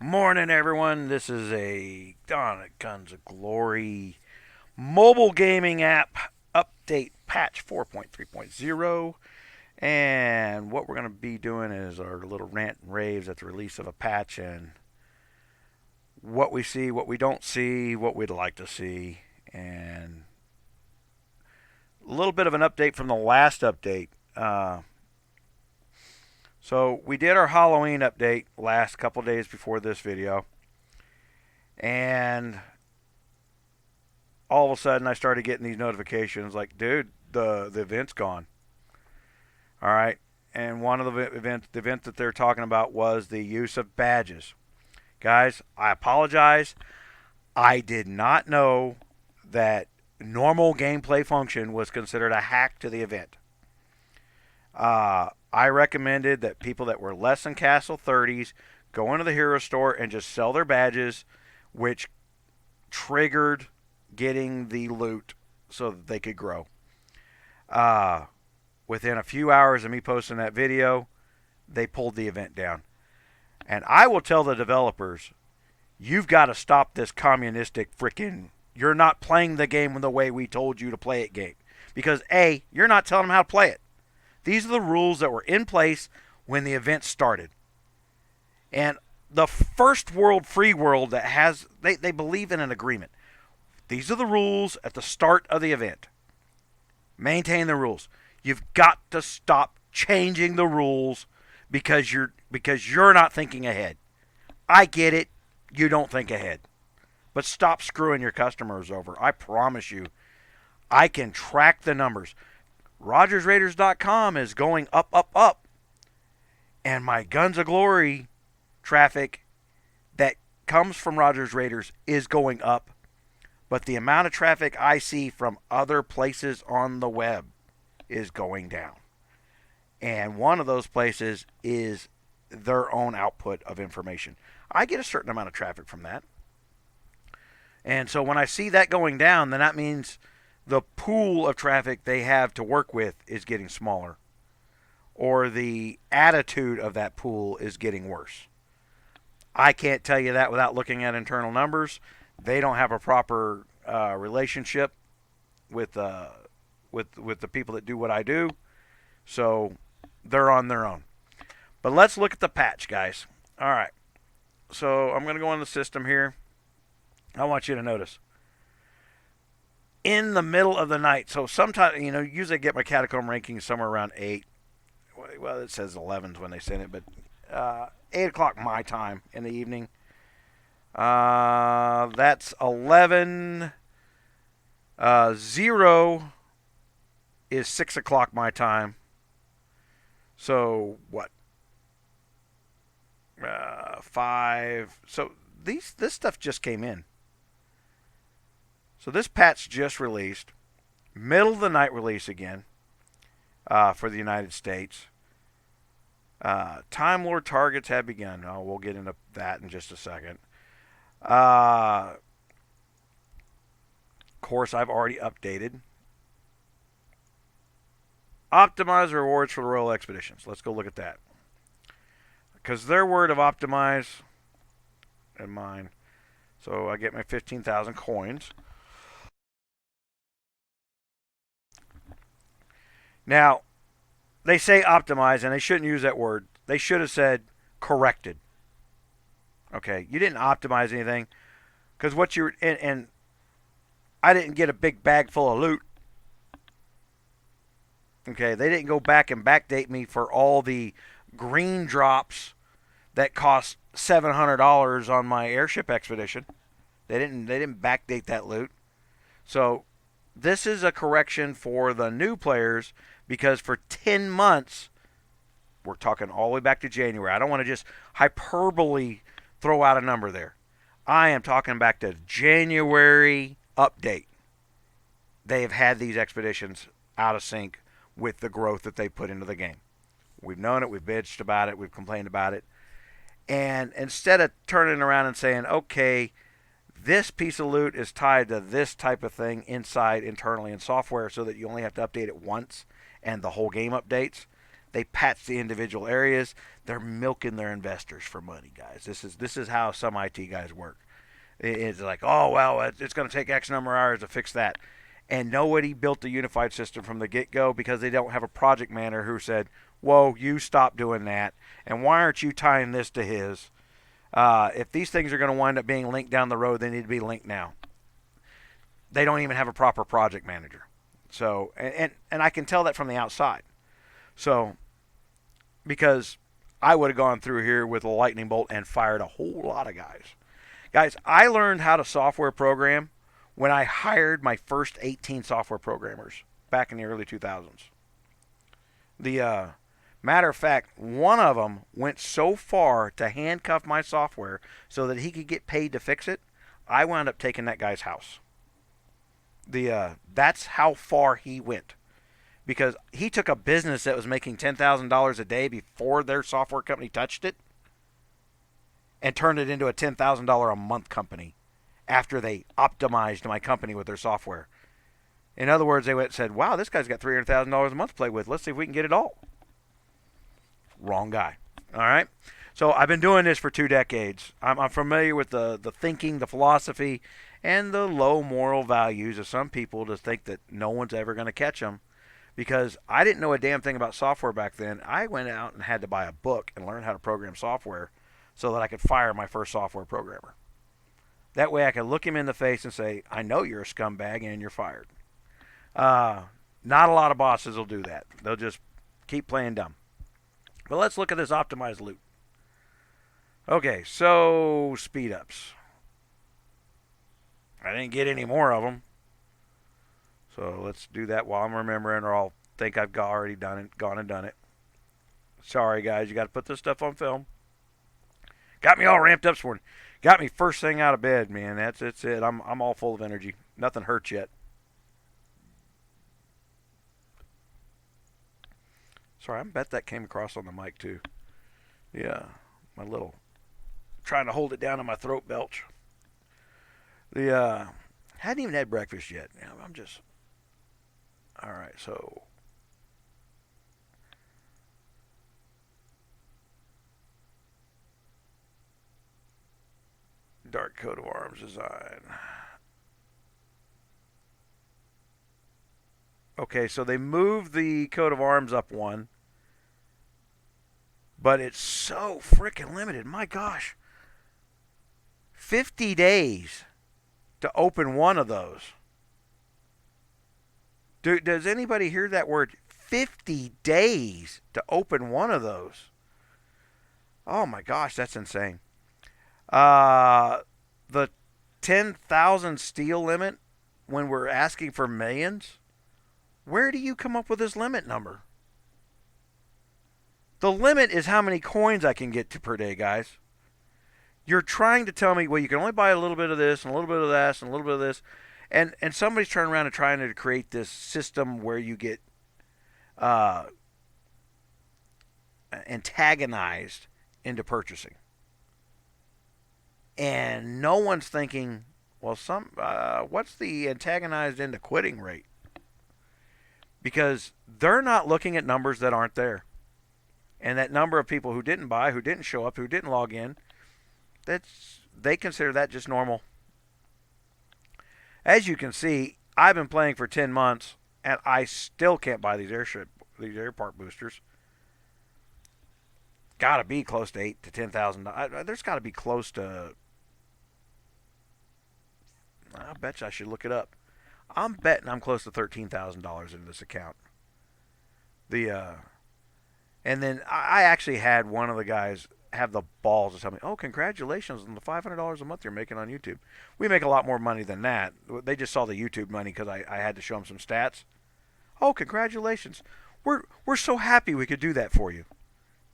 Morning, everyone. This is a Guns of Glory mobile gaming app update patch 4.3.0. And what we're going to be doing is our little rant and raves at the release of a patch and what we see, what we don't see, what we'd like to see, and a little bit of an update from the last update. So we did our Halloween update last couple days before this video, and all of a sudden I started getting these notifications like, dude, the event's gone. All right, and one of the event that they're talking about was the use of badges. Guys, I apologize. I did not know that normal gameplay function was considered a hack to the event. I recommended that people that were less than Castle 30s go into the hero store and just sell their badges, which triggered getting the loot so that they could grow. Within a few hours of me posting that video, they pulled the event down. And I will tell the developers, you've got to stop this communistic freaking, you're not playing the game the way we told you to play it game. Because A, you're not telling them how to play it. These are the rules that were in place when the event started. And the first world, free world, that has, they believe in an agreement. These are the rules at the start of the event. Maintain the rules. You've got to stop changing the rules because you're not thinking ahead. I get it. You don't think ahead. But stop screwing your customers over. I promise you, I can track the numbers. RogersRaiders.com is going up, up, up. And my Guns of Glory traffic that comes from Rogers Raiders is going up. But the amount of traffic I see from other places on the web is going down. And one of those places is their own output of information. I get a certain amount of traffic from that. And so when I see that going down, then that means the pool of traffic they have to work with is getting smaller, or the attitude of that pool is getting worse. I can't tell you that without looking at internal numbers. They don't have a proper relationship with the people that do what I do, so they're on their own. But let's look at the patch, guys. All right, so I'm going to go in the system here. I want you to notice. In the middle of the night, so sometimes, usually I get my catacomb ranking somewhere around 8. Well, it says 11 when they send it, but 8 o'clock my time in the evening. That's 11. 0 is 6 o'clock my time. So what? 5. So this stuff just came in. So this patch just released, middle of the night release again, for the United States. Time Lord targets have begun. Oh, we'll get into that in just a second. Of course, I've already updated. Optimize rewards for the Royal Expeditions. Let's go look at that. Because their word of optimize and mine. So I get my 15,000 coins. Now, they say optimize, and they shouldn't use that word. They should have said corrected. Okay, you didn't optimize anything. Because what you're... And I didn't get a big bag full of loot. Okay, they didn't go back and backdate me for all the green drops that cost $700 on my airship expedition. They didn't backdate that loot. So this is a correction for the new players, because for 10 months, we're talking all the way back to January. I don't want to just hyperbole throw out a number there. I am talking back to January update. They have had these expeditions out of sync with the growth that they put into the game. We've known it. We've bitched about it. We've complained about it. And instead of turning around and saying, okay, this piece of loot is tied to this type of thing internally in software so that you only have to update it once and the whole game updates, They patch the individual areas. They're milking their investors for money, guys. This is how some IT guys work. It's like, oh well, it's going to take X number of hours to fix that, and nobody built the unified system from the get-go because they don't have a project manager who said, whoa, you stop doing that, and why aren't you tying this to his? If these things are going to wind up being linked down the road, they need to be linked now. They don't even have a proper project manager. So, and I can tell that from the outside. So, because I would have gone through here with a lightning bolt and fired a whole lot of guys. Guys, I learned how to software program when I hired my first 18 software programmers back in the early 2000s. The matter of fact, one of them went so far to handcuff my software so that he could get paid to fix it, I wound up taking that guy's house. That's how far he went. Because he took a business that was making $10,000 a day before their software company touched it and turned it into a $10,000 a month company after they optimized my company with their software. In other words, they went and said, wow, this guy's got $300,000 a month to play with. Let's see if we can get it all. Wrong guy. All right? So I've been doing this for 2 decades. I'm familiar with the thinking, the philosophy, and the low moral values of some people to think that no one's ever going to catch them. Because I didn't know a damn thing about software back then. I went out and had to buy a book and learn how to program software so that I could fire my first software programmer. That way I could look him in the face and say, I know you're a scumbag and you're fired. Not a lot of bosses will do that. They'll just keep playing dumb. But let's look at this optimized loop. Okay, so speed ups. I didn't get any more of them. So let's do that while I'm remembering, or I'll think I've already gone and done it. Sorry, guys. You got to put this stuff on film. Got me all ramped up this morning. Got me first thing out of bed, man. That's it. I'm all full of energy. Nothing hurts yet. Sorry, I bet that came across on the mic too. Yeah, my little trying to hold it down in my throat belch. Hadn't even had breakfast yet. I'm just all right. So dark coat of arms design. Okay, so they moved the coat of arms up one, but it's so freaking limited. My gosh. 50 days to open one of those. Does anybody hear that word? 50 days to open one of those. Oh my gosh, that's insane. The 10,000 steel limit when we're asking for millions. Where do you come up with this limit number? The limit is how many coins I can get to per day, guys. You're trying to tell me, well, you can only buy a little bit of this and a little bit of that and a little bit of this. And somebody's turning around and trying to create this system where you get antagonized into purchasing. And no one's thinking, well, what's the antagonized into quitting rate? Because they're not looking at numbers that aren't there. And that number of people who didn't buy, who didn't show up, who didn't log in, they consider that just normal. As you can see, I've been playing for 10 months, and I still can't buy these air park boosters. Got to be close to $8,000 to $10,000. There's got to be close to. I bet you I should look it up. I'm betting I'm close to $13,000 in this account. And then I actually had one of the guys have the balls to tell me, "Oh, congratulations on the $500 a month you're making on YouTube." We make a lot more money than that. They just saw the YouTube money because I had to show them some stats. Oh, congratulations! We're so happy we could do that for you.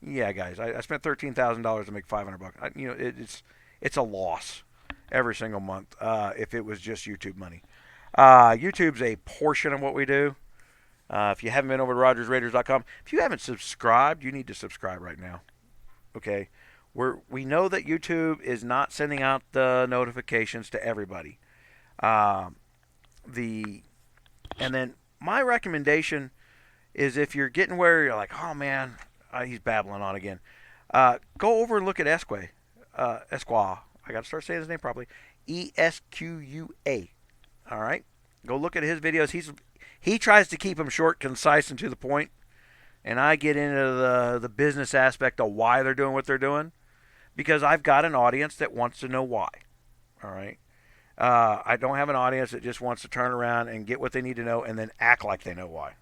Yeah, guys, I spent $13,000 to make $500. It's a loss every single month if it was just YouTube money. YouTube's a portion of what we do. If you haven't been over to RogersRaiders.com, if you haven't subscribed, you need to subscribe right now. Okay, we know that YouTube is not sending out the notifications to everybody. And then my recommendation is if you're getting where you're like, oh man, he's babbling on again. Go over and look at Esque. Esqua. I got to start saying his name properly. Esqa. All right. Go look at his videos. He tries to keep them short, concise, and to the point. And I get into the business aspect of why they're doing what they're doing, because I've got an audience that wants to know why. All right. I don't have an audience that just wants to turn around and get what they need to know and then act like they know why.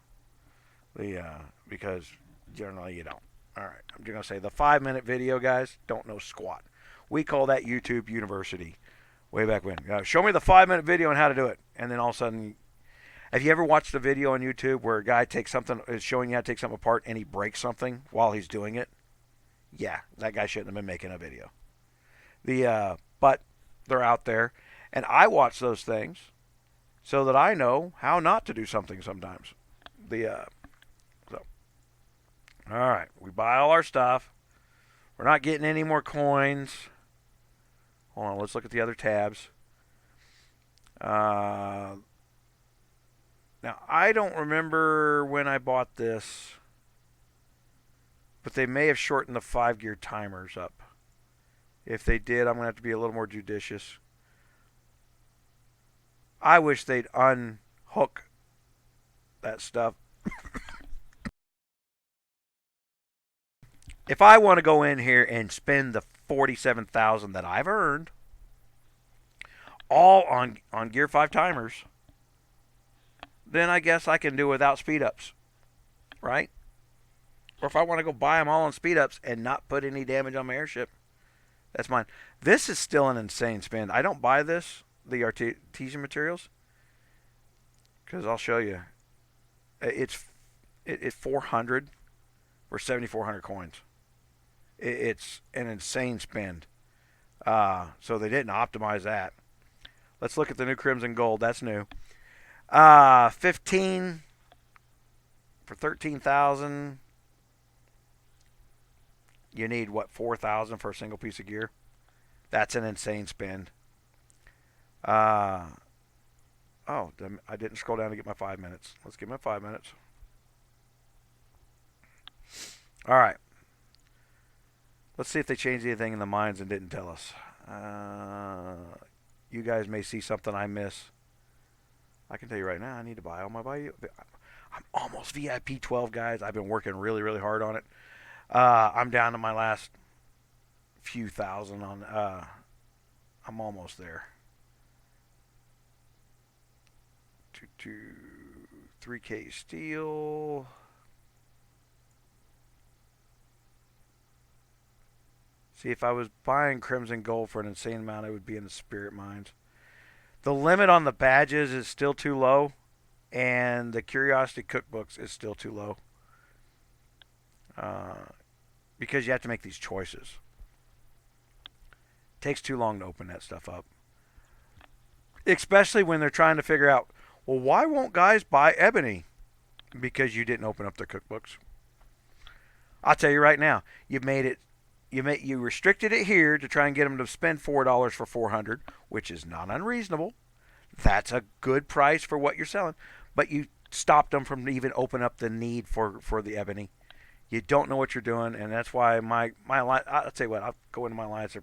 Because generally you don't. All right. I'm just going to say the 5-minute video, guys, don't know squat. We call that YouTube University way back when. Show me the 5-minute video on how to do it. And then all of a sudden, have you ever watched a video on YouTube where a guy is showing you how to take something apart and he breaks something while he's doing it? Yeah, that guy shouldn't have been making a video. But they're out there, and I watch those things so that I know how not to do something sometimes. So all right, we buy all our stuff. We're not getting any more coins. Hold on, let's look at the other tabs. Now I don't remember when I bought this, but they may have shortened the 5-gear timers up. If they did, I'm going to have to be a little more judicious. I wish they'd unhook that stuff. If I want to go in here and spend the $47,000 that I've earned all on Gear 5 timers, then I guess I can do without speed ups, right? Or if I want to go buy them all on speed ups and not put any damage on my airship, that's mine. This is still an insane spend. I don't buy the artesian materials, because I'll show you. It's 400 or 7,400 coins. It's an insane spend. So they didn't optimize that. Let's look at the new Crimson Gold. That's new. 15 for 13,000. You need what, 4,000 for a single piece of gear? That's an insane spend. I didn't scroll down to get my 5 minutes. Let's get my 5 minutes. All right. Let's see if they changed anything in the mines and didn't tell us. You guys may see something I miss. I can tell you right now, I need to buy all my value. I'm almost VIP 12, guys. I've been working really, really hard on it. I'm down to my last few thousand on. I'm almost there. 3K steel. See, if I was buying Crimson Gold for an insane amount, it would be in the Spirit Mines. The limit on the badges is still too low, and the Curiosity Cookbooks is still too low. Because you have to make these choices. It takes too long to open that stuff up. Especially when they're trying to figure out, well, why won't guys buy Ebony? Because you didn't open up their cookbooks. I'll tell you right now, you restricted it here to try and get them to spend $4 for 400, which is not unreasonable. That's a good price for what you're selling, but you stopped them from even opening up the need for the Ebony. You don't know what you're doing, and that's why my line. I'll tell you what. I'll go into my lines.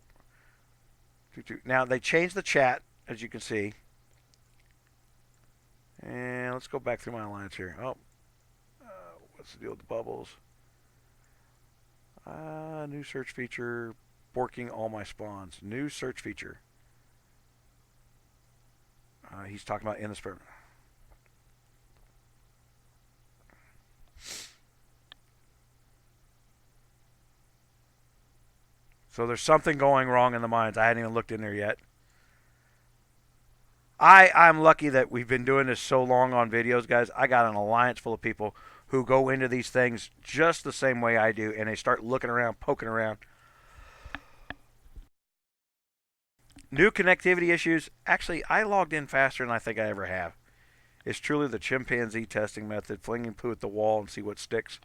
Now they changed the chat, as you can see, and let's go back through my lines here. What's the deal with the bubbles? New search feature, borking all my spawns. New search feature. He's talking about in the spirit. So there's something going wrong in the mines. I hadn't even looked in there yet. I'm lucky that we've been doing this so long on videos, guys. I got an alliance full of people who go into these things just the same way I do, and they start looking around, poking around. New connectivity issues. Actually, I logged in faster than I think I ever have. It's truly the chimpanzee testing method, flinging poo at the wall and see what sticks.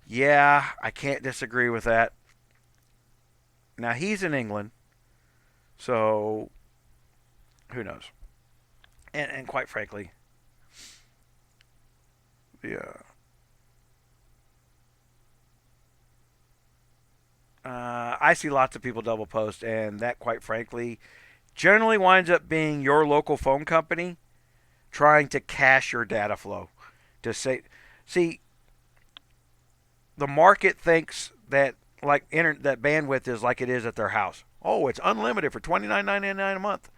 Yeah, I can't disagree with that. Now, he's in England, so who knows? And quite frankly, yeah. I see lots of people double post, and that, quite frankly, generally winds up being your local phone company trying to cache your data flow. To say, see, the market thinks that that bandwidth is like it is at their house. Oh, it's unlimited for $29.99 a month.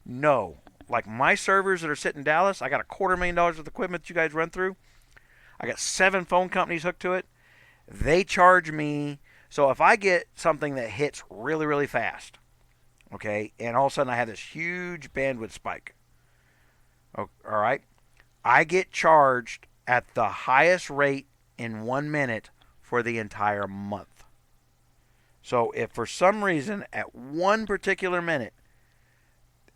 No, like my servers that are sitting in Dallas, I got $250,000 of equipment you guys run through. I got 7 phone companies hooked to it. They charge me. So if I get something that hits really, really fast, okay, and all of a sudden I have this huge bandwidth spike, all right, I get charged at the highest rate in 1 minute for the entire month. So if for some reason at one particular minute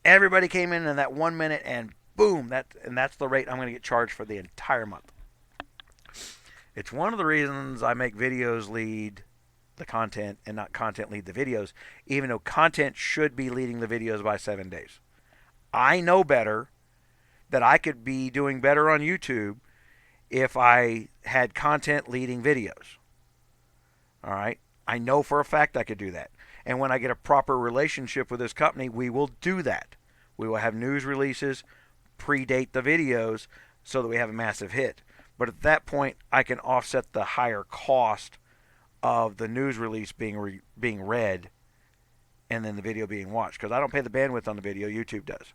everybody came in that 1 minute and boom, that's the rate I'm going to get charged for the entire month. It's one of the reasons I make videos lead the content and not content lead the videos, even though content should be leading the videos by 7 days. I know better that I could be doing better on YouTube if I had content leading videos. All right? I know for a fact I could do that. And when I get a proper relationship with this company, we will do that. We will have news releases predate the videos so that we have a massive hit. But at that point, I can offset the higher cost of the news release being read and then the video being watched, because I don't pay the bandwidth on the video, YouTube does.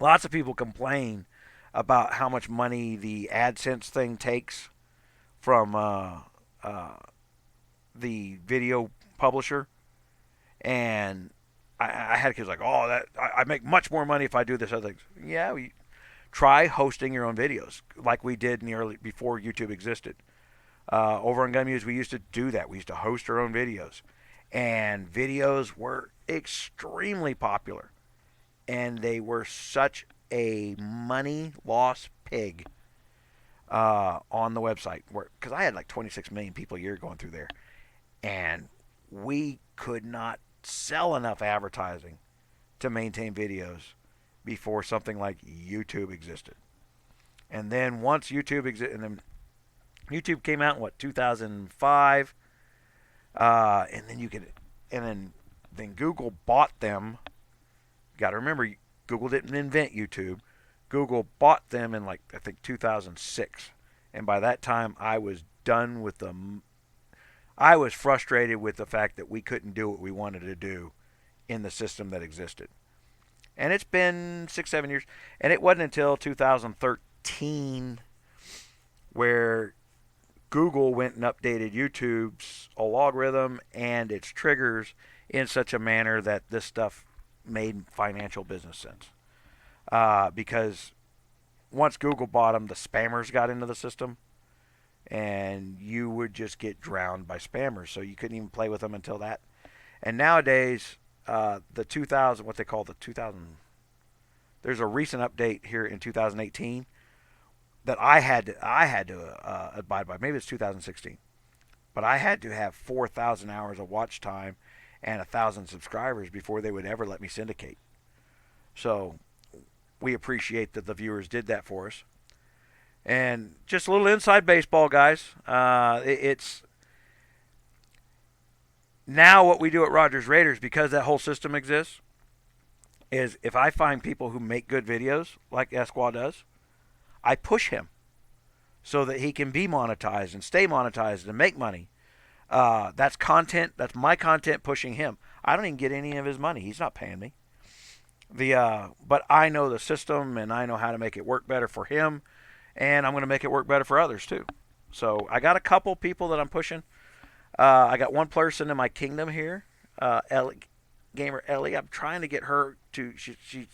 Lots of people complain about how much money the AdSense thing takes from the video publisher, and I had kids like, oh, that I make much more money if I do this other things. Yeah, try hosting your own videos like we did in the early before YouTube existed. Over on Gun Muse, we used to do that. We used to host our own videos, and videos were extremely popular, and they were such a money loss pig on the website, because I had like 26 million people a year going through there, and we could not sell enough advertising to maintain videos before something like YouTube existed. And then once YouTube existed, and then YouTube came out in 2005, and then then Google bought them. You got to remember, Google didn't invent YouTube. Google bought them in I think 2006, and by that time I was done with them. I was frustrated with the fact that we couldn't do what we wanted to do in the system that existed. And it's been 6-7 years, and it wasn't until 2013 where Google went and updated YouTube's algorithm and its triggers in such a manner that this stuff made financial business sense. Because once Google bought them, the spammers got into the system, and you would just get drowned by spammers, so you couldn't even play with them until that. And nowadays, the 2000, what they call the 2000, there's a recent update here in 2018 that I had to abide by. Maybe it's 2016, but I had to have 4,000 hours of watch time and 1,000 subscribers before they would ever let me syndicate. So we appreciate that the viewers did that for us. And just a little inside baseball, guys. It's now what we do at Rogers Raiders, because that whole system exists, is if I find people who make good videos like Esquire does, I push him so that he can be monetized and stay monetized and make money. That's content. That's my content pushing him. I don't even get any of his money. He's not paying me. But I know the system, and I know how to make it work better for him, and I'm going to make it work better for others too. So I got a couple people that I'm pushing. I got one person in my kingdom here, Gamer Ellie. I'm trying to get her to. She's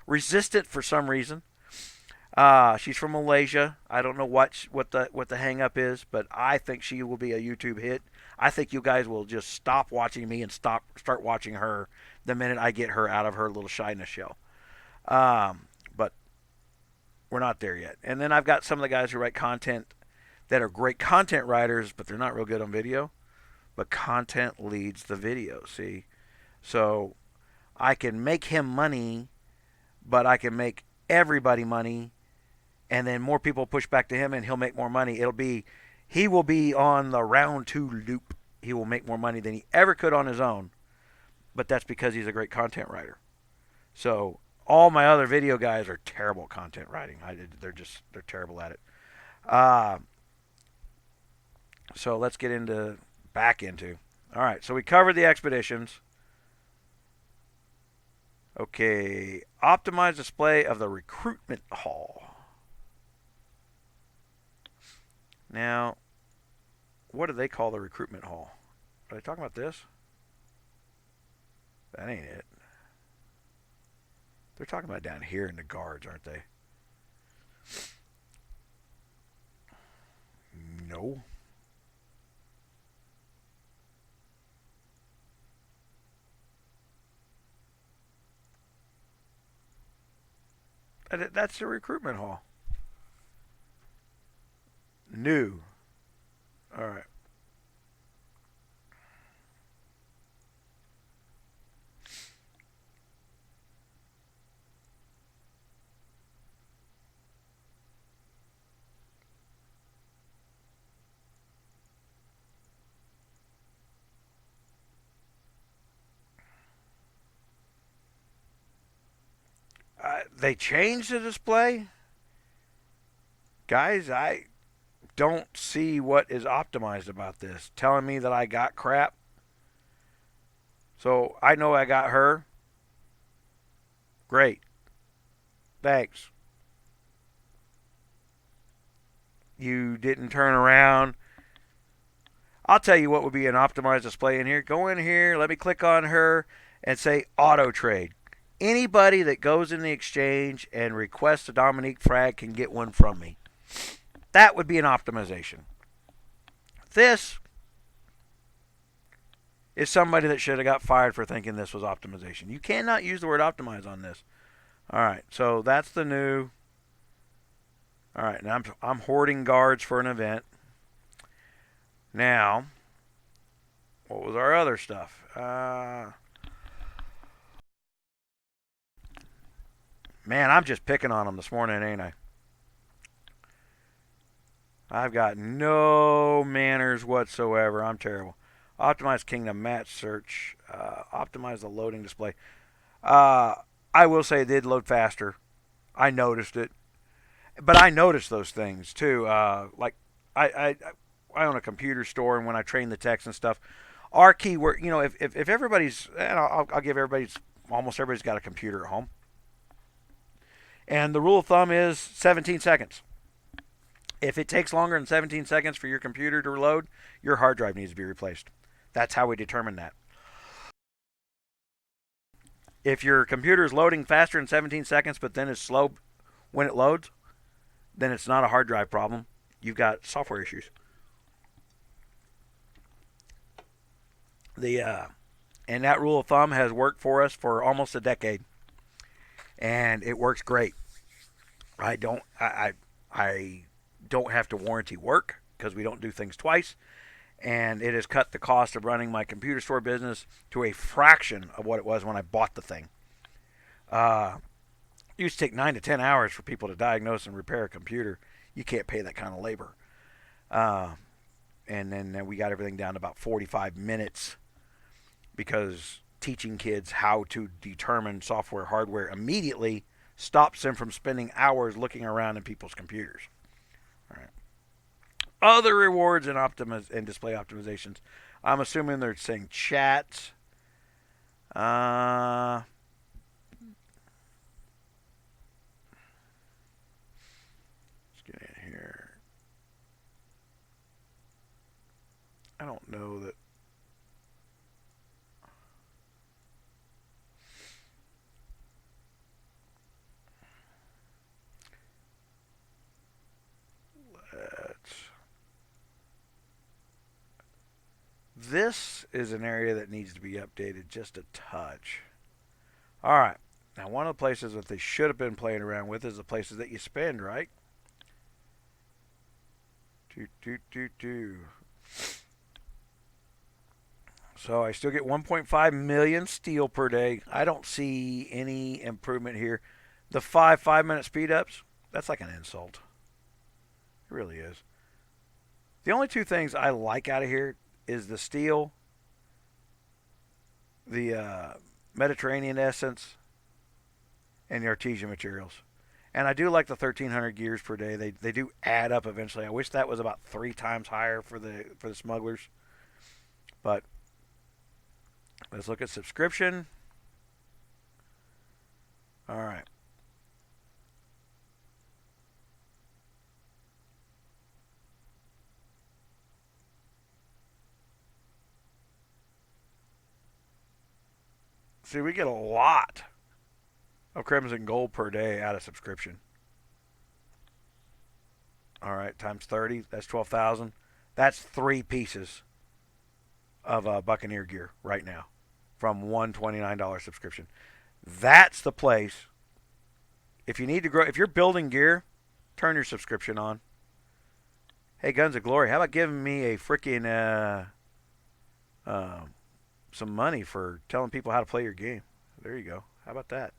resistant for some reason. She's from Malaysia. I don't know what the hang up is, but I think she will be a YouTube hit. I think you guys will just stop watching me and start watching her the minute I get her out of her little shyness shell. But we're not there yet. And then I've got some of the guys who write content that are great content writers, but they're not real good on video. But content leads the video, see? So I can make him money, but I can make everybody money, and then more people push back to him, and he'll make more money. He will be on the round 2 loop. he will make more money than he ever could on his own, but that's because he's a great content writer. So all my other video guys are terrible at content writing. They're terrible at it. Uh, so let's get back into. All right, so we covered the expeditions. Okay, optimize display of the recruitment hall. Now, what do they call the recruitment hall? Are they talking about this? That ain't it. They're talking about down here in the guards, aren't they? No. That's the recruitment hall. New. All right. They changed the display? Guys, I don't see what is optimized about this. Telling me that I got crap. So I know I got her. Great. Thanks. You didn't turn around. I'll tell you what would be an optimized display in here. Go in here, let me click on her and say auto trade. Anybody that goes in the exchange and requests a Dominique frag can get one from me. That would be an optimization. This is somebody that should have got fired for thinking this was optimization. You cannot use the word optimize on this. All right, so that's the new. All right, now I'm hoarding guards for an event. Now, what was our other stuff? Man, I'm just picking on them this morning, ain't I? I've got no manners whatsoever. I'm terrible. Optimize Kingdom match search. Optimize the loading display. I will say it did load faster. I noticed it. But I noticed those things too. Like I own a computer store, and when I train the techs and stuff, our keyword, if everybody's, and I'll give almost everybody's got a computer at home. And the rule of thumb is 17 seconds. If it takes longer than 17 seconds for your computer to reload, your hard drive needs to be replaced. That's how we determine that. If your computer is loading faster than 17 seconds, but then is slow when it loads, then it's not a hard drive problem. You've got software issues. And that rule of thumb has worked for us for almost a decade, and it works great. I don't have to warranty work because we don't do things twice, and it has cut the cost of running my computer store business to a fraction of what it was when I bought the thing. It used to take 9 to 10 hours for people to diagnose and repair a computer. You can't pay that kind of labor. And then we got everything down to about 45 minutes because teaching kids how to determine software hardware immediately stops them from spending hours looking around in people's computers. All right. Other rewards and display optimizations. I'm assuming they're saying chat. Let's get in here. I don't know that. This is an area that needs to be updated just a touch. All right. Now, one of the places that they should have been playing around with is the places that you spend, right? So I still get 1.5 million steel per day. I don't see any improvement here. The 5-minute speed ups, that's like an insult. It really is. The only two things I like out of here is the steel, the Mediterranean essence, and the artesian materials. And I do like the 1,300 gears per day. They do add up eventually. I wish that was about 3 times higher for the smugglers. But let's look at subscription. All right. See, we get a lot of Crimson Gold per day out of subscription. All right, times 30, that's 12,000. That's 3 pieces of Buccaneer gear right now from $129 subscription. That's the place. If you need to grow, if you're building gear, turn your subscription on. Hey, Guns of Glory, how about giving me a freaking uh, some money for telling people how to play your game? There you go. How about that?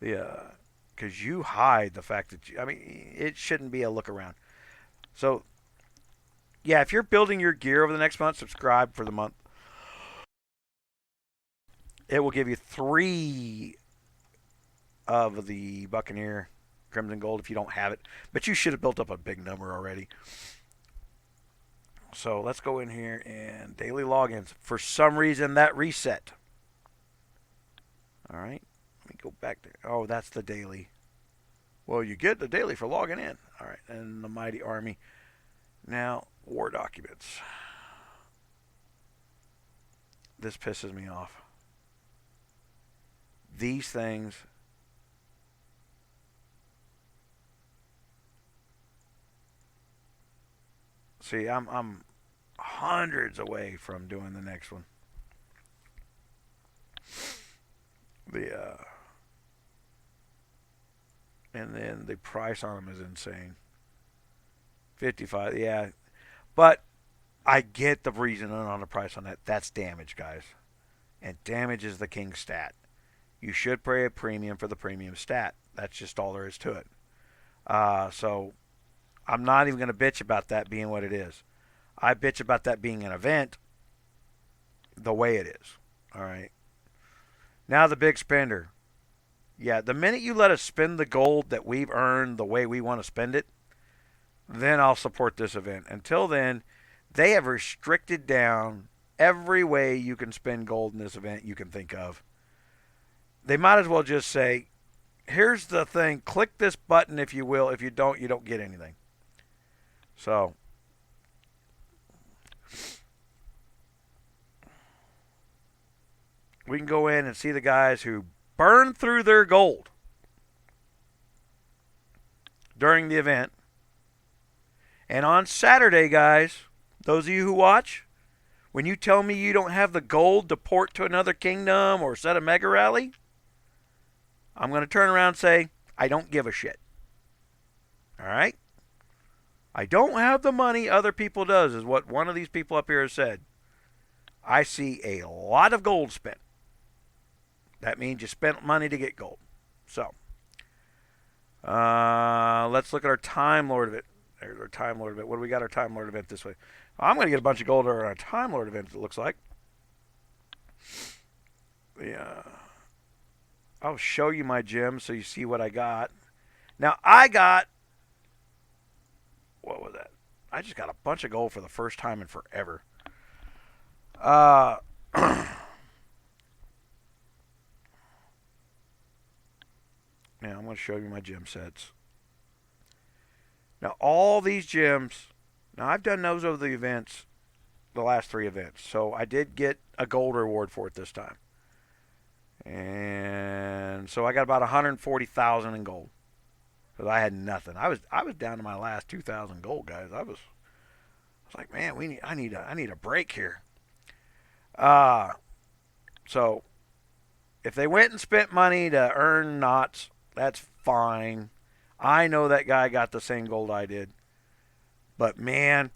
The because you hide the fact that I mean, it shouldn't be a look around. So yeah, if you're building your gear over the next month, subscribe for the month. It will give you 3 of the Buccaneer Crimson Gold if you don't have it, but you should have built up a big number already. So let's go in here and daily logins. For some reason, that reset. All right, let me go back there. Oh, that's the daily. Well, you get the daily for logging in. All right, and the Mighty Army. Now, war documents. This pisses me off. These things. See, I'm hundreds away from doing the next one. The and then the price on them is insane. 55, yeah. But I get the reason on the price on that. That's damage, guys. And damage is the king stat. You should pay a premium for the premium stat. That's just all there is to it. So I'm not even going to bitch about that being what it is. I bitch about that being an event the way it is. All right. Now the big spender. Yeah, the minute you let us spend the gold that we've earned the way we want to spend it, then I'll support this event. Until then, they have restricted down every way you can spend gold in this event you can think of. They might as well just say, here's the thing, click this button if you will. If you don't get anything. So, we can go in and see the guys who burn through their gold during the event. And on Saturday, guys, those of you who watch, when you tell me you don't have the gold to port to another kingdom or set a mega rally, I'm going to turn around and say, I don't give a shit. All right? I don't have the money other people does, is what one of these people up here has said. I see a lot of gold spent. That means you spent money to get gold. So, let's look at our Time Lord event. There's our Time Lord event. What do we got our Time Lord event this way? I'm going to get a bunch of gold on our Time Lord event, it looks like. Yeah. I'll show you my gems so you see what I got. Now, I got, what was that? I just got a bunch of gold for the first time in forever. Now, I'm going to show you my gem sets. Now, all these gems, now I've done those over the events, the last 3 events. So I did get a gold reward for it this time. And so I got about 140,000 in gold. Because I had nothing. I was down to my last 2,000 gold, guys. I was like, man, I need a break here. So if they went and spent money to earn knots, that's fine. I know that guy got the same gold I did. But man,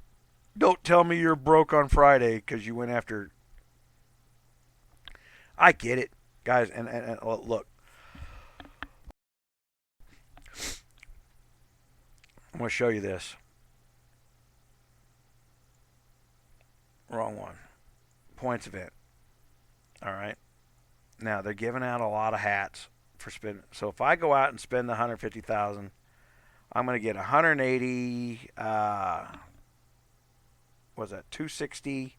don't tell me you're broke on Friday because you went after. I get it, guys. And look, I'm going to show you this. Wrong one. Points event. All right. Now they're giving out a lot of hats for spending. So if I go out and spend the 150,000, I'm going to get 180. Was that 260?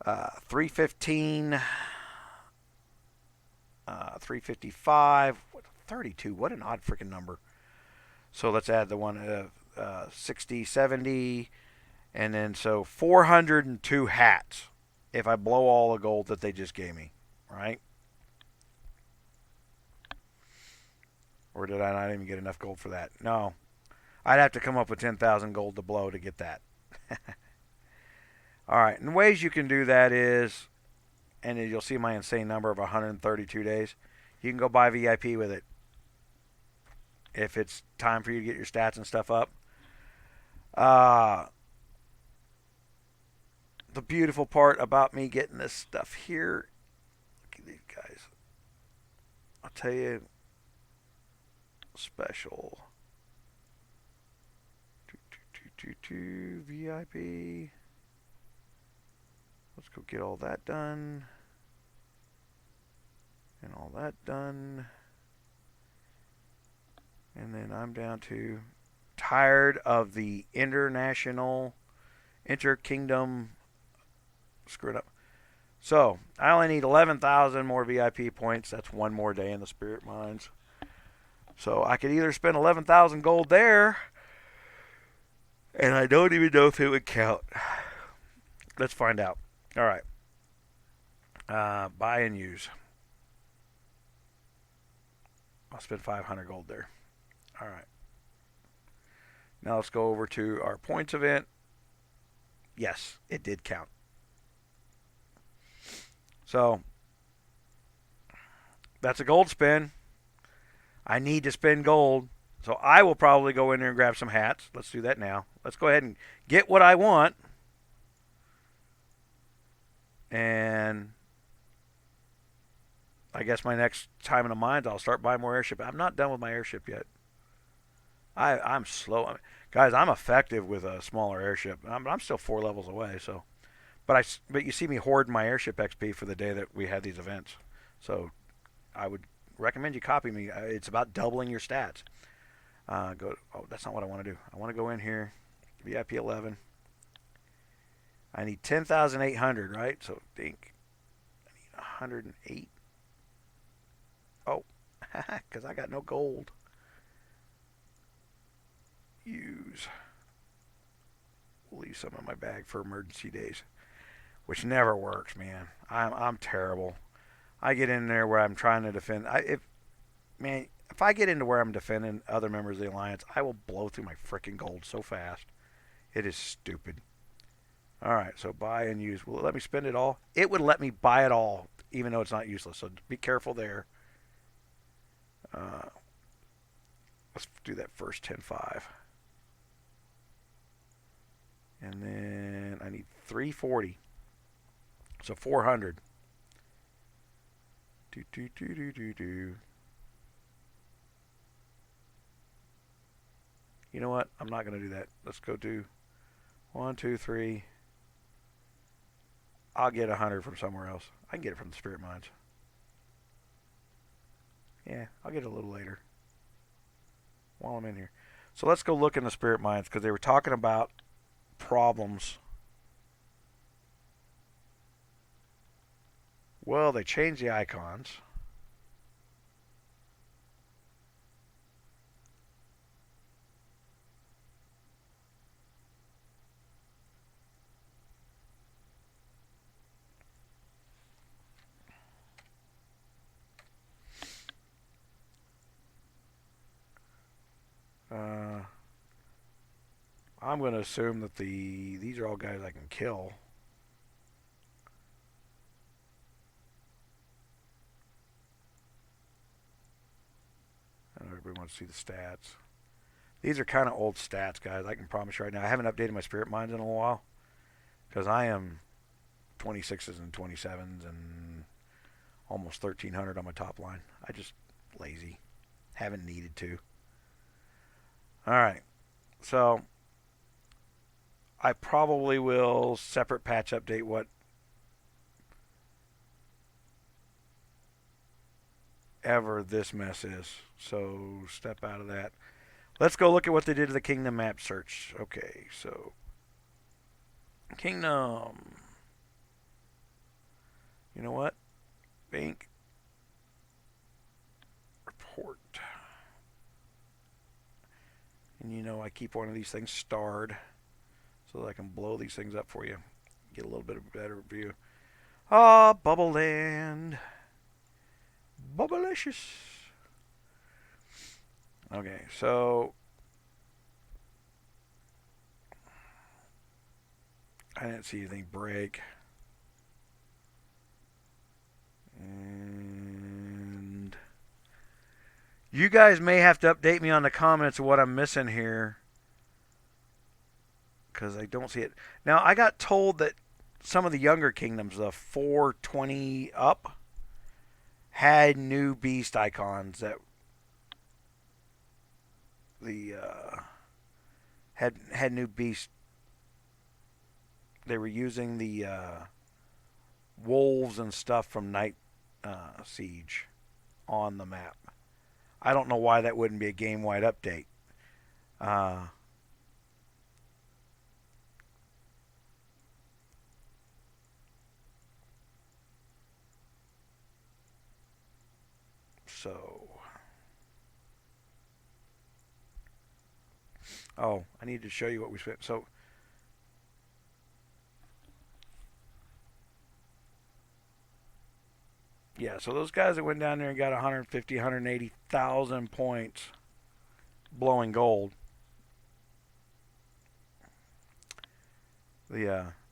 315. 355. 32. What an odd freaking number. So let's add the one 60, 70, and then so 402 hats if I blow all the gold that they just gave me, right? Or did I not even get enough gold for that? No. I'd have to come up with 10,000 gold to blow to get that. All right. And ways you can do that is, and you'll see my insane number of 132 days. You can go buy VIP with it if it's time for you to get your stats and stuff up. The beautiful part about me getting this stuff here, look at these guys. I'll tell you, special. VIP. Let's go get all that done. And all that done. And then I'm down to tired of the inter-kingdom screwed up. So I only need 11,000 more VIP points. That's one more day in the Spirit Mines. So I could either spend 11,000 gold there, and I don't even know if it would count. Let's find out. All right. Buy and use. I'll spend 500 gold there. All right. Now let's go over to our points event. Yes, it did count. So that's a gold spin. I need to spend gold. So I will probably go in there and grab some hats. Let's do that now. Let's go ahead and get what I want. And I guess my next time in the mines, I'll start buying more airship. I'm not done with my airship yet. I'm slow. Guys, I'm effective with a smaller airship. I'm still 4 levels away. So, but you see me hoarding my airship XP for the day that we had these events. So I would recommend you copy me. It's about doubling your stats. Oh, that's not what I want to do. I want to go in here, VIP 11. I need 10,800, right? So think I need 108. Oh, because I got no gold. Use. We'll leave some in my bag for emergency days, which never works, man. I'm terrible. I get in there where I'm trying to defend. If I get into where I'm defending other members of the alliance, I will blow through my freaking gold so fast. It is stupid. All right, so buy and use. Will it let me spend it all? It would let me buy it all, even though it's not useless. So be careful there. Let's do that first 10.5. And then I need 340. So 400. Do. You know what? I'm not going to do that. Let's go do 1, 2, 3. I'll get 100 from somewhere else. I can get it from the Spirit Mines. Yeah, I'll get it a little later while I'm in here. So let's go look in the Spirit Mines because they were talking about problems. Well, they changed the icons. I'm going to assume that these are all guys I can kill. I know everybody wants to see the stats. These are kind of old stats, guys. I can promise you right now. I haven't updated my Spirit Mines in a while because I am 26s and 27s and almost 1,300 on my top line. I just lazy. Haven't needed to. All right. So I probably will separate patch update whatever this mess is. So step out of that. Let's go look at what they did to the kingdom map search. Okay, so kingdom. You know what? Bank report. And you know I keep one of these things starred so that I can blow these things up for you. Get a little bit of a better view. Ah, Bubble Land. Bubblicious. Okay, so I didn't see anything break. And you guys may have to update me on the comments of what I'm missing here, because I don't see it. Now, I got told that some of the younger kingdoms, the 420 up, had new beast icons that the had new beast. They were using the wolves and stuff from Night Siege on the map. I don't know why that wouldn't be a game-wide update. Uh, so, oh, I need to show you what we spent. So, yeah, so those guys that went down there and got 150, 180,000 points blowing gold.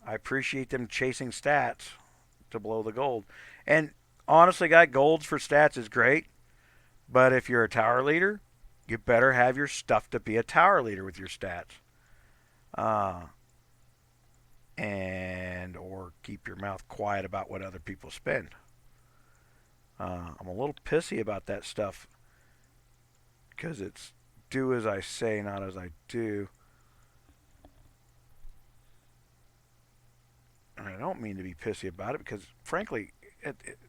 I appreciate them chasing stats to blow the gold. And honestly, guy, golds for stats is great, but if you're a tower leader, you better have your stuff to be a tower leader with your stats. Uh, and or keep your mouth quiet about what other people spend. I'm a little pissy about that stuff because it's do as I say, not as I do. And I don't mean to be pissy about it because, frankly,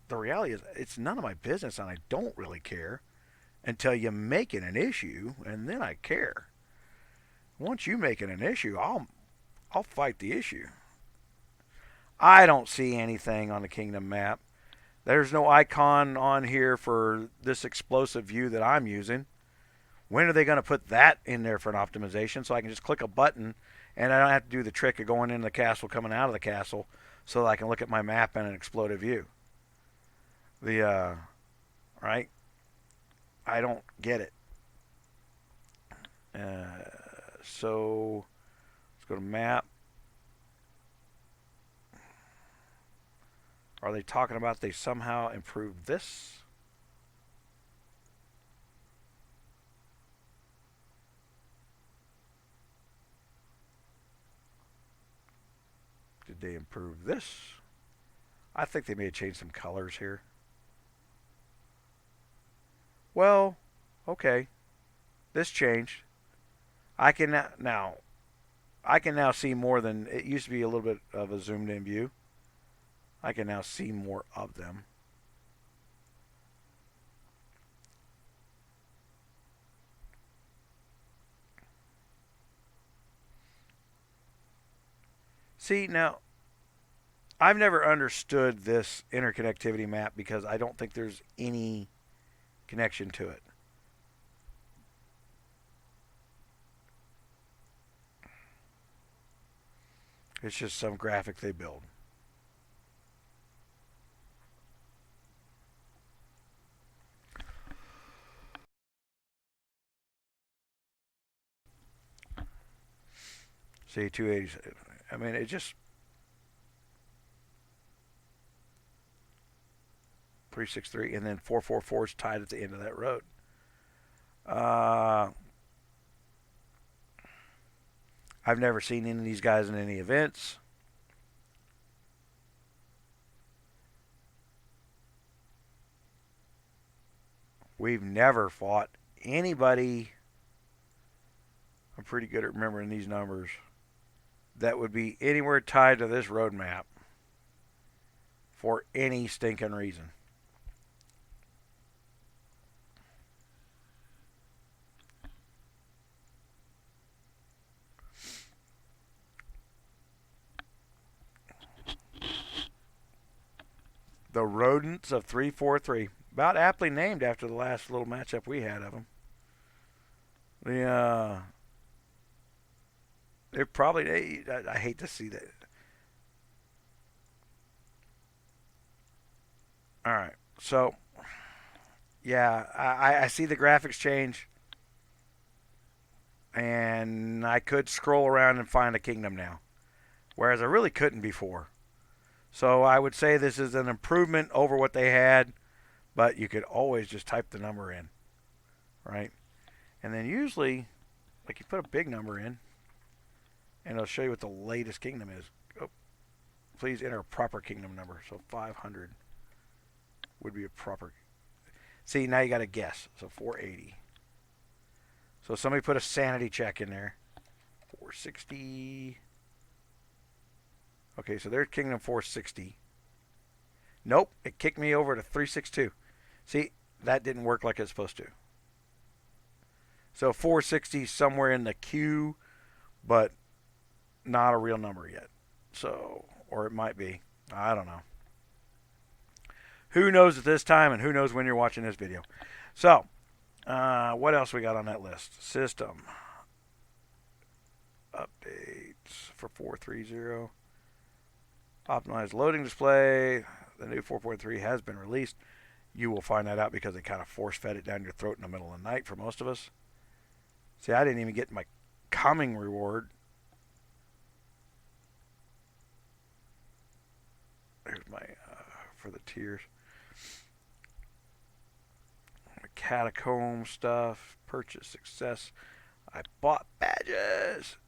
the reality is it's none of my business and I don't really care until you make it an issue, and then I care. Once you make it an issue, I'll fight the issue. I don't see anything on the kingdom map. There's no icon on here for this explosive view that I'm using. When are they going to put that in there for an optimization so I can just click a button and I don't have to do the trick of going into the castle, coming out of the castle, so that I can look at my map in an exploded view? Right? I don't get it. So let's go to map. Are they talking about they somehow improved this? Did they improve this? I think they may have changed some colors here. Well, okay. This changed. I can now I can now see more than it used to be a little bit of a zoomed in view. I can now see more of them. See, now I've never understood this interconnectivity map because I don't think there's any connection to it. It's just some graphic they build. See, 280. I mean, it just 363, and then 444 is tied at the end of that road. I've never seen any of these guys in any events. We've never fought anybody. I'm pretty good at remembering these numbers that would be anywhere tied to this roadmap for any stinking reason. The Rodents of 343. About aptly named after the last little matchup we had of them. They're probably, I hate to see that. Alright, so, yeah, I see the graphics change. And I could scroll around and find a kingdom now. Whereas I really couldn't before. So I would say this is an improvement over what they had, but you could always just type the number in, right? And then usually, like you put a big number in, and it'll show you what the latest kingdom is. Oh, please enter a proper kingdom number. So 500 would be a proper. See, now you got to guess. So 480. So somebody put a sanity check in there. 460. Okay, so there's Kingdom 460. Nope, it kicked me over to 362. See, that didn't work like it's supposed to. So 460 somewhere in the queue, but not a real number yet. So, or it might be. I don't know. Who knows at this time, and who knows when you're watching this video. So, what else we got on that list? System updates for 430. Optimized loading display. The new 4.3 has been released. You will find that out because they kind of force-fed it down your throat in the middle of the night for most of us. See, I didn't even get my coming reward. There's my, for the tiers. My catacomb stuff. Purchase success. I bought badges.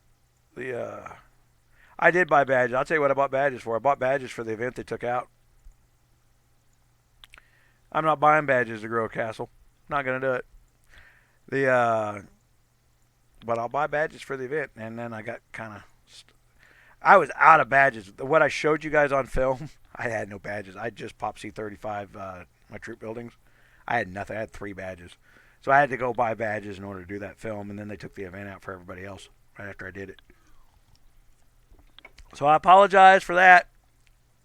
I did buy badges. I'll tell you what I bought badges for. I bought badges for the event they took out. I'm not buying badges to grow a castle. Not going to do it. But I'll buy badges for the event. And then I got kind of... I was out of badges. What I showed you guys on film, I had no badges. I just popped C35, my troop buildings. I had nothing. I had 3 badges. So I had to go buy badges in order to do that film. And then they took the event out for everybody else right after I did it. So I apologize for that.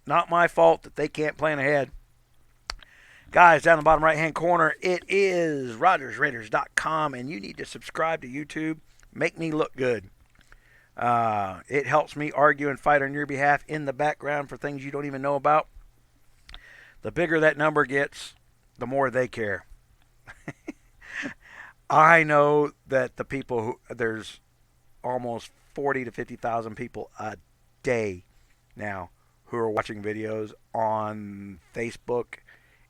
Not my fault that they can't plan ahead. Guys, down in the bottom right-hand corner, it is RogersRaiders.com, and you need to subscribe to YouTube. Make me look good. It helps me argue and fight on your behalf in the background for things you don't even know about. The bigger that number gets, the more they care. I know that the people who, there's almost 40 to 50,000 people a day now who are watching videos on Facebook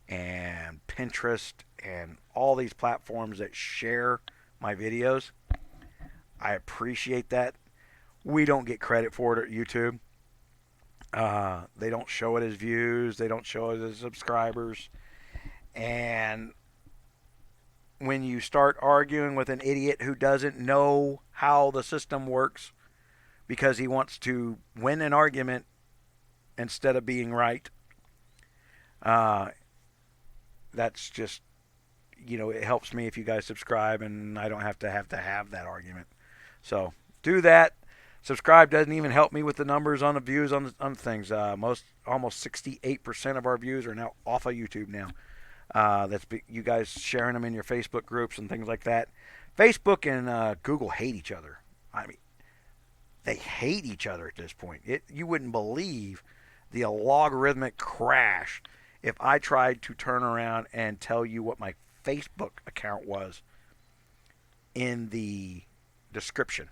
and Pinterest and all these platforms that share my videos. I appreciate that. We don't get credit for it at YouTube. They don't show it as views. They don't show it as subscribers. And when you start arguing with an idiot who doesn't know how the system works because he wants to win an argument instead of being right, that's just, it helps me if you guys subscribe and I don't have to have that argument. So do that. Subscribe doesn't even help me with the numbers on the views on things. Almost 68% of our views are now off of YouTube now. That's you guys sharing them in your Facebook groups and things like that. Facebook and Google hate each other. I mean, they hate each other at this point. You wouldn't believe the logarithmic crash if I tried to turn around and tell you what my Facebook account was in the description.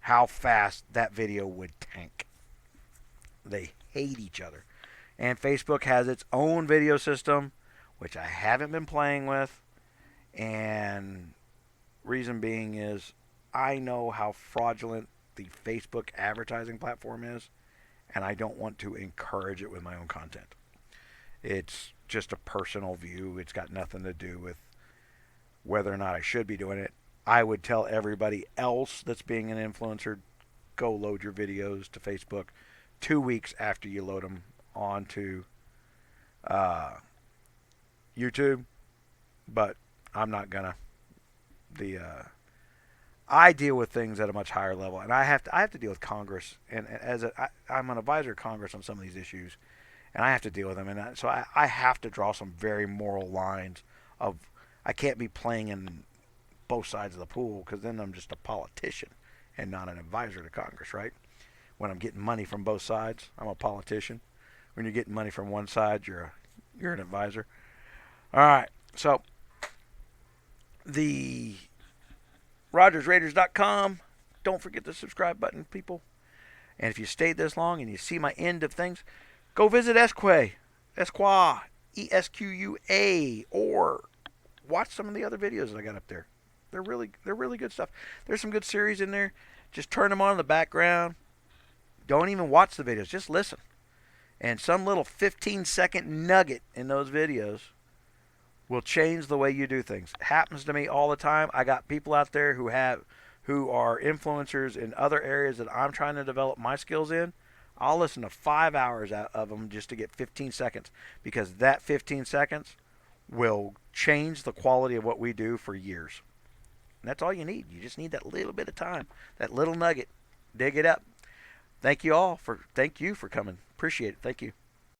How fast that video would tank. They hate each other. And Facebook has its own video system, which I haven't been playing with. And reason being is I know how fraudulent the Facebook advertising platform is, and I don't want to encourage it with my own content. It's just a personal view. It's got nothing to do with whether or not I should be doing it. I would tell everybody else that's being an influencer, go load your videos to Facebook 2 weeks after you load them onto uh, YouTube, but I'm not gonna. The I deal with things at a much higher level, and I have to deal with Congress, and I'm an advisor to Congress on some of these issues, and I have to deal with them, and so I have to draw some very moral lines of I can't be playing in both sides of the pool because then I'm just a politician and not an advisor to Congress, right? When I'm getting money from both sides, I'm a politician. When you're getting money from one side, you're an advisor. All right, so the RogersRaiders.com. Don't forget the subscribe button, people. And if you stayed this long and you see my end of things, go visit Esque, Esqa, or watch some of the other videos that I got up there. They're really good stuff. There's some good series in there. Just turn them on in the background. Don't even watch the videos. Just listen. And some little 15-second nugget in those videos will change the way you do things. It happens to me all the time. I got people out there who are influencers in other areas that I'm trying to develop my skills in. I'll listen to 5 hours out of them just to get 15 seconds because that 15 seconds will change the quality of what we do for years. And that's all you need. You just need that little bit of time, that little nugget. Dig it up. Thank you for coming. Appreciate it. Thank you.